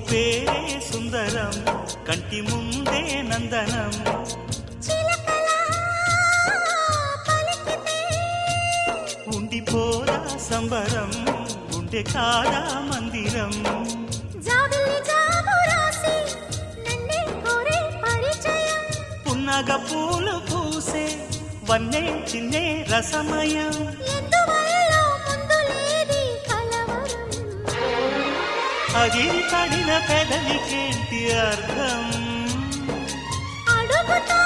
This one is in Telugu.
పేరే సుందరం కంటి ముందే నందనం ఉండిపోదా సంబరం ఉండే కాదా మందిరం పున్నగ పూలు పూసే వన్నే చిన్నే రసమయం అగిరి పడిన పెదవికేంటి అర్థం అడుగుతా